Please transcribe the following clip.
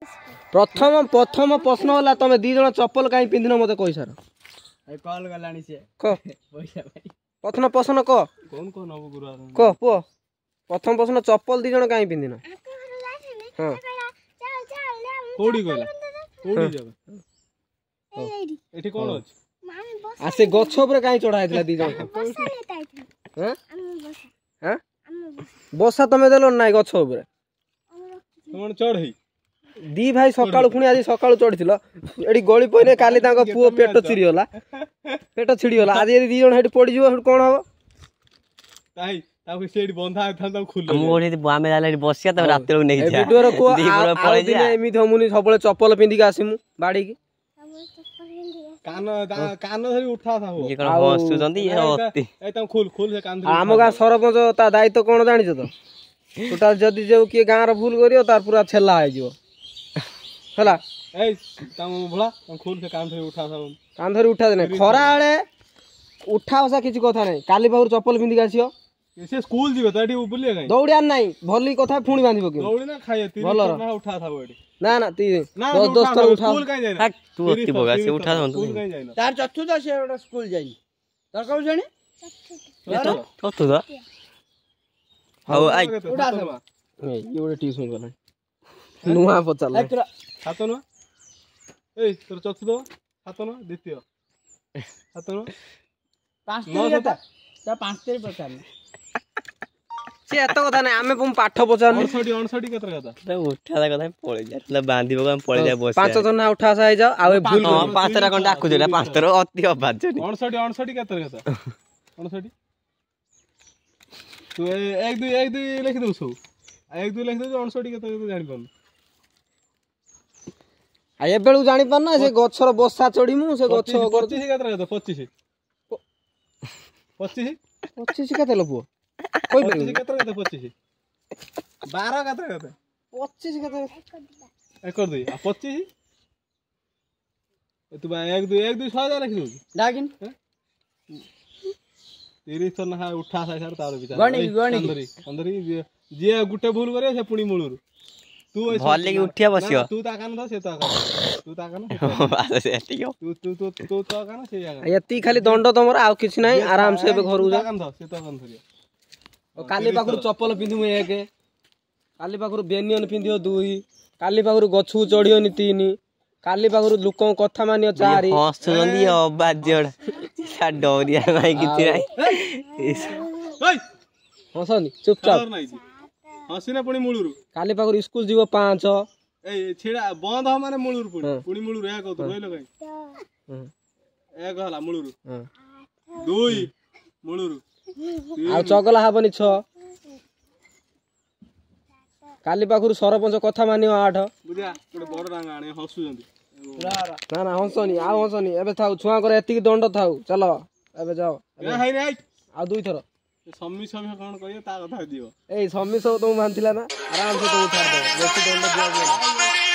प्रथम प्रथम प्रश्न होला तमे दी जण चप्पल काई पिंदिनो मते कहि सार ए कॉल गलानी से क पैसा भाई प्रथम प्रश्न क कौन कौन अब गुरु क पो प्रथम प्रश्न चप्पल दी जण काई पिंदिनो हां कोडी कहला कोडी जगह एठी कोन अछि आ से गछ ऊपर काई चढ़ा हैतला दी जण हां हां बसा तमे देलो नाही गछ ऊपर तुमन चढ़ई दी भाई सकाळु पुणी आज सकाळु चढ़िथिलो एडी गळी पइने काली तांको पुओ पेट छिड़ी होला पेट छिड़ी होला आज यदि दी जण हेटी पड़ी जिवो हेटी कोन हबो ताई ताको सेडी बंधा था खुल मोरे बामे जाले बसिया त रात रो नै जा वीडियो को पळे जा एमी धमुनी सबले चप्पल पिंदी के आसीमु बाड़ी की कान कान धरी उठा था हो ये कोन हसु जंदी ये होती ए त खुल खुल से कान आम गा सरपंच ता दायित्व कोन जानि छ तो टोटल जदी जे के गां रो भूल करियो तार पूरा छेला आइ जिवो हला ए तम भला तम खुल से कान धरी उठा था कान धरी उठा देने खरा आले उठा बसा किछि कथा नै काली बाबू चप्पल पिंदी के आसियो से स्कूल जीवे त एठी बुलिए गई दौड़िया नै भली कथा पुणी बांधिबो के दौड़ी ना खाए ती ना उठा था एठी ना ना ती 10 थर उठा स्कूल काई जाय तू अति बगा से उठा दन स्कूल काई जाय तार चतुर्थ से ओटा स्कूल जाई तार कहू जानी तो तो दा हाउ आई उठा देबा ये ओडे ट्यूशन वाला नुआ पचाला हाथ न ए तोर चतुर्थ हाथ न द्वितीय हाथ न पांच तेरी ता पांच तेरी पचार से एत कथा नै आमे पाठ पचार 69 केतर कथा त उठा दा कथा पळे जा मतलब बांधी बगा पळे जा बस पांच जना उठा सा जाओ आ भूल पांच रा कोन डाकू देला पांच तर अति अबाज जनी 69 केतर कथा 69 तू 1 2 लिख दउ सब 1 2 लिख दउ 69 केतर जानि पन आ ए बेलु जानि पन ना से गछर बसा चढीमु से गछ 25 केतर कथा 25 25 25 केते लपो कोई 25 केतर कथा 25 12 केतर कथा 25 केते एक कर दे आ 25 तू 1 2 1 2 लिख दउ डागिन 30 तो ना उठा सा सर तार विचार गणी अंदरी जे गुटे भूल करे से पुणी मूलरू तू भले की उठिया बसियो तू ता कान से ता कान तू ता कान बास से टियो तू ता कान से जागा यति खाली दंड तमर आ किछ नै आराम से घर जा कान से ता कान धरियो काली पाखरु चप्पल पिंधु एक काली पाखरु बेनियन पिंधियो 2 काली पाखरु गछु चढ़ियो नि 3 काली पाखरु लुको कथा मानियो 4 हस जंदी अबाज जड़ सा डोरिया नाही किछि नाही ओय हसनी चुपचाप हसिना पुणी मूलरू काली पाखरु स्कूल जीवो 5 ए छेड़ा बंद ह माने मूलरू पुणी मूलरू एक कहतो रोइलो काई एक हला मूलरू 2 मूलरू आ चगला हाबनी 6 काली पाखरु सरपंच कथा मानियो 8 बुझा गोटे बड़ डांगा आने हसु जंदी ना ना हंसनी आ हंसनी एबे थाउ छुआ करे एतिक दंड थाउ चलो एबे जाओ ए हाय रे आ 2 थर सम्मी समय कोन करियो ता कथा दियो ए सम्मी सब तो मानथिला ना आराम से तो उठार दो बेसी दंड दिया